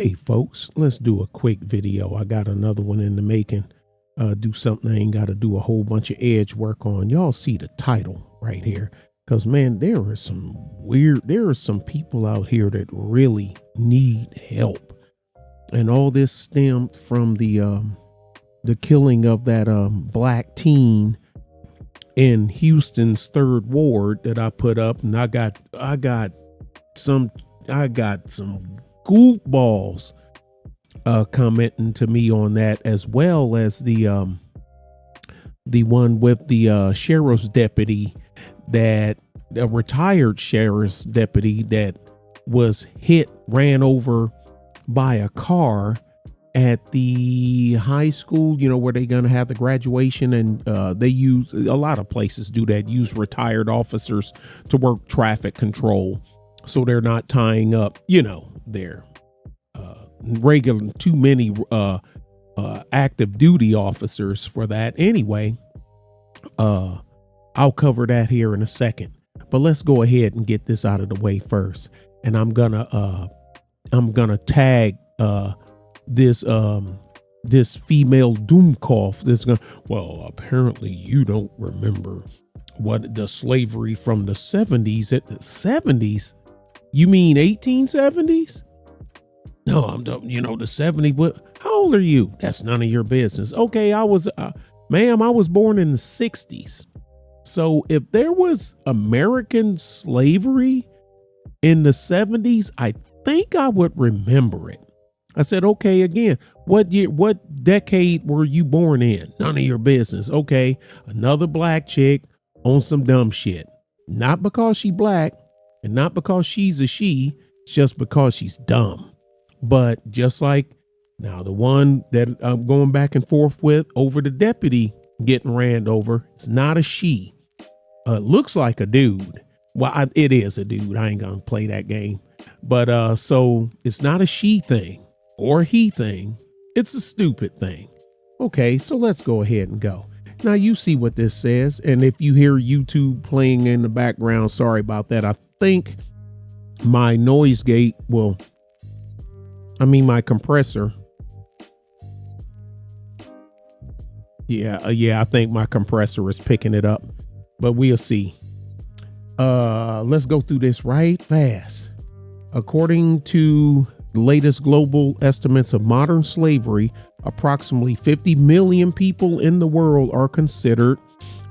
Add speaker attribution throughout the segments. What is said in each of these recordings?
Speaker 1: Hey folks, let's do a quick video. I got another one in the making. Do something I ain't got to do a whole bunch of edge work on. Y'all see the title right here. Because man, there are some people out here that really need help. And all this stemmed from the killing of that black teen in Houston's 3rd Ward that I put up, and I got some goofballs commenting to me on that, as well as the one with the sheriff's deputy, that a retired sheriff's deputy that was ran over by a car at the high school, you know, where they're going to have the graduation. And they use, a lot of places do that, use retired officers to work traffic control. So they're not tying up, you know, their regular, too many active duty officers for that. Anyway, I'll cover that here in a second, but let's go ahead and get this out of the way first. And I'm gonna tag this female doomcough. Well, apparently you don't remember what the slavery from the 70s. At the 70s, you mean 1870s? No, I'm the 70s. What? How old are you? That's none of your business. Okay, I was born in the 60s. So if there was American slavery in the 70s, I think I would remember it. I said, okay, again, what decade were you born in? None of your business. Okay, another black chick on some dumb shit. Not because she black and not because she's a she, just because she's dumb. But just like now, the one that I'm going back and forth with over the deputy getting ran over, it's not a she. Looks like a dude. Well, it is a dude. I ain't gonna play that game. But so it's not a she thing or a he thing. It's a stupid thing. Okay, so let's go ahead and go. Now you see what this says. And if you hear YouTube playing in the background, sorry about that. I think my noise gate my compressor. Yeah, I think my compressor is picking it up, but we'll see. Let's go through this right fast. According to the latest global estimates of modern slavery, approximately 50 million people in the world are considered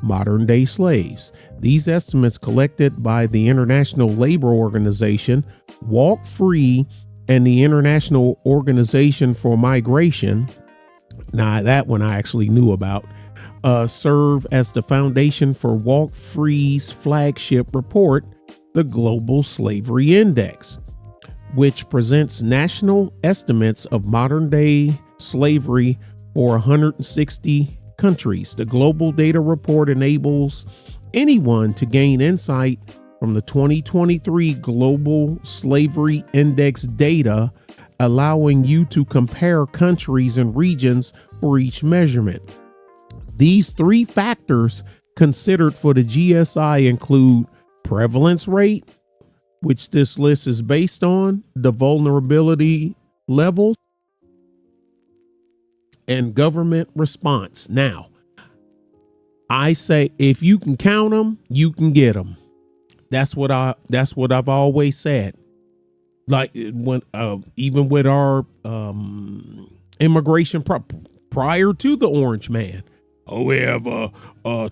Speaker 1: modern day slaves. These estimates, collected by the International Labor Organization, Walk Free, and the International Organization for Migration, now that one I actually knew about, serve as the foundation for Walk Free's flagship report, the Global Slavery Index, which presents national estimates of modern day slavery for 160 countries. The global data report enables anyone to gain insight from the 2023 Global Slavery Index data, allowing you to compare countries and regions for each measurement. These 3 factors considered for the GSI include prevalence rate, which this list is based on, the vulnerability level, and government response. Now, I say if you can count them, you can get them. That's what I've always said. Like when even with our immigration prior to the Orange Man, we have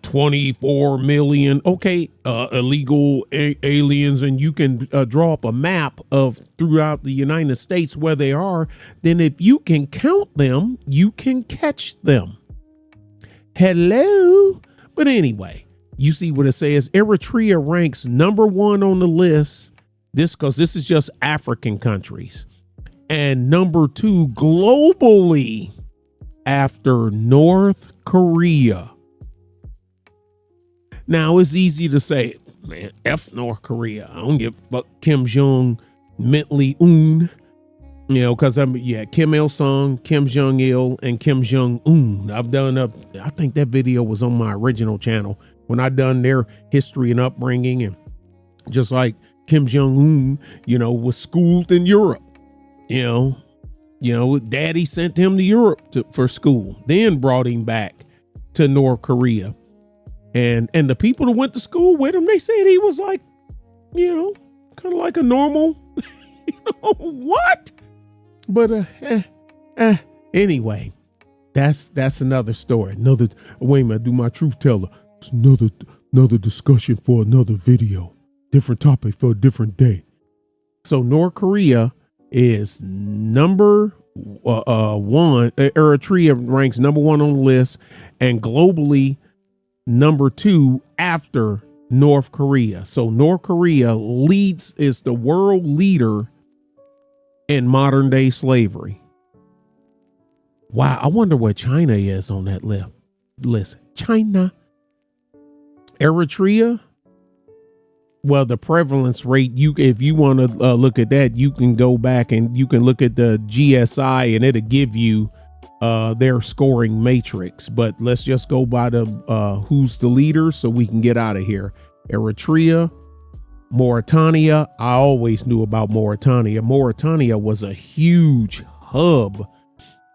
Speaker 1: 24 million illegal aliens, and you can draw up a map of throughout the United States where they are. Then if you can count them, you can catch them. Hello. But anyway, you see what it says. Eritrea ranks number 1 on the list. Because this is just African countries, and number 2 globally after North Korea. Now it's easy to say, man, F North Korea. I don't give a fuck Kim Jong mentally because Kim Il Sung, Kim Jong Il, and Kim Jong Un. I think that video was on my original channel when I done their history and upbringing, and just like Kim Jong Un, was schooled in Europe, Daddy sent him to Europe for school, then brought him back to North Korea. And the people that went to school with him, they said he was like, kind of like a normal, what? But anyway, that's another story. Wait a minute, do my truth teller. It's another discussion for another video. Different topic for a different day. So North Korea is number one. Eritrea ranks number one on the list, and globally number two after North Korea. So North Korea is the world leader in modern day slavery. Wow, I wonder what China is on that list. China. Eritrea. Well, the prevalence rate, if you want to look at that, you can go back and you can look at the GSI and it'll give you their scoring matrix. But let's just go by the who's the leader so we can get out of here. Eritrea, Mauritania. I always knew about Mauritania. Mauritania was a huge hub,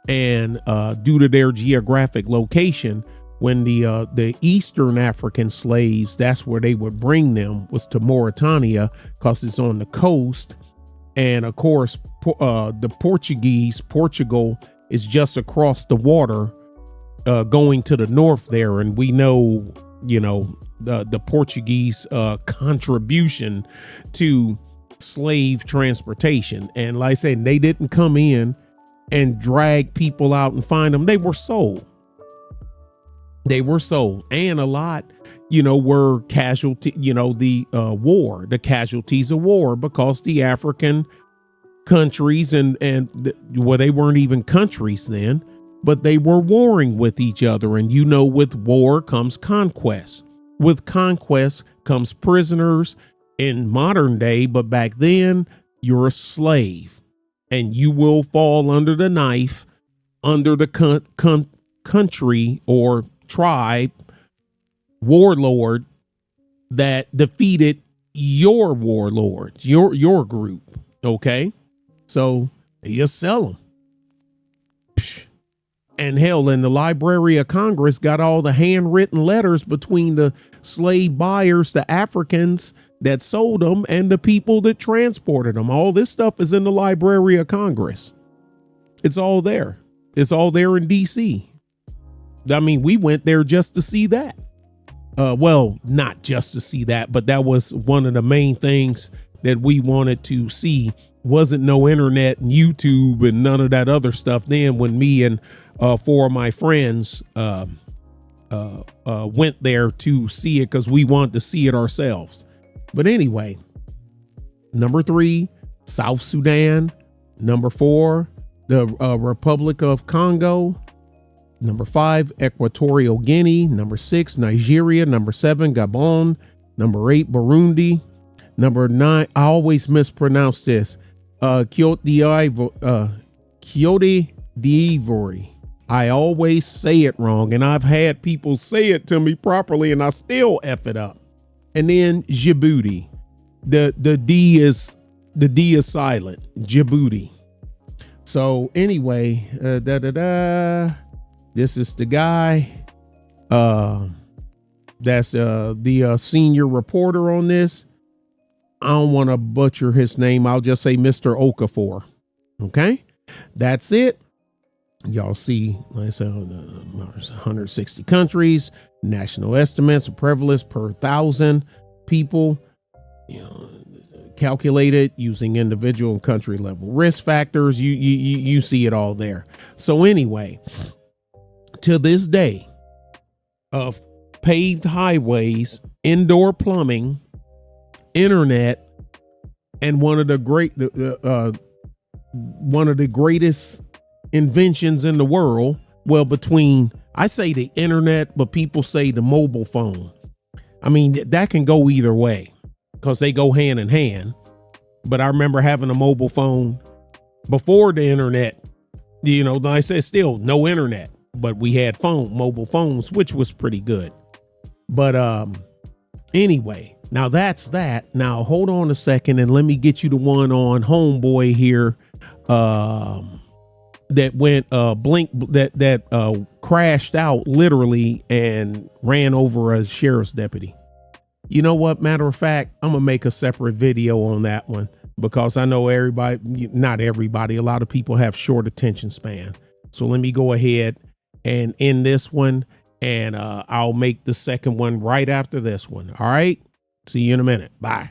Speaker 1: and due to their geographic location, when the Eastern African slaves, that's where they would bring them, was to Mauritania because it's on the coast. And of course, the Portugal is just across the water going to the north there. And we know, the Portuguese contribution to slave transportation. And like I said, they didn't come in and drag people out and find them. They were sold. And a lot, were casualty, the casualties of war, because the African countries and they weren't even countries then, but they were warring with each other. And, with war comes conquest. With conquest comes prisoners in modern day. But back then you're a slave and you will fall under the knife, under the country or tribe warlord that defeated your warlords, your group. Okay, so they just sell them. And hell, in the Library of Congress got all the handwritten letters between the slave buyers, the Africans that sold them, and the people that transported them. All this stuff is in the Library of Congress. It's all there. It's all there in DC. I mean, we went there just to see that. Well, not just to see that, but that was one of the main things that we wanted to see. Wasn't no internet and YouTube and none of that other stuff then when me and four of my friends went there to see it because we wanted to see it ourselves. But anyway, number 3, South Sudan. Number 4, the Republic of Congo. Number 5, Equatorial Guinea. Number 6, Nigeria. Number 7, Gabon. Number 8, Burundi. Number 9, I always mispronounce this. Cote d'Ivoire. I always say it wrong, and I've had people say it to me properly, and I still F it up. And then Djibouti. The D is silent. Djibouti. So anyway, this is the guy. That's the senior reporter on this. I don't want to butcher his name. I'll just say Mr. Okafor. Okay, that's it. Y'all see, like I said, 160 countries, national estimates of prevalence per 1,000 people, calculated using individual and country level risk factors. You see it all there. So anyway, to this day, of paved highways, indoor plumbing, internet, and one of the greatest inventions in the world. Well, between, I say the internet, but people say the mobile phone. I mean, that can go either way because they go hand in hand. But I remember having a mobile phone before the internet. Like I said, still no internet, but we had mobile phones, which was pretty good. But anyway, now that's that. Now hold on a second and let me get you the one on homeboy here. that went blink that crashed out literally and ran over a sheriff's deputy. You know what? Matter of fact, I'm gonna make a separate video on that one because I know everybody, not everybody, a lot of people have short attention span. So let me go ahead and end this one, and I'll make the second one right after this one. All right. See you in a minute. Bye.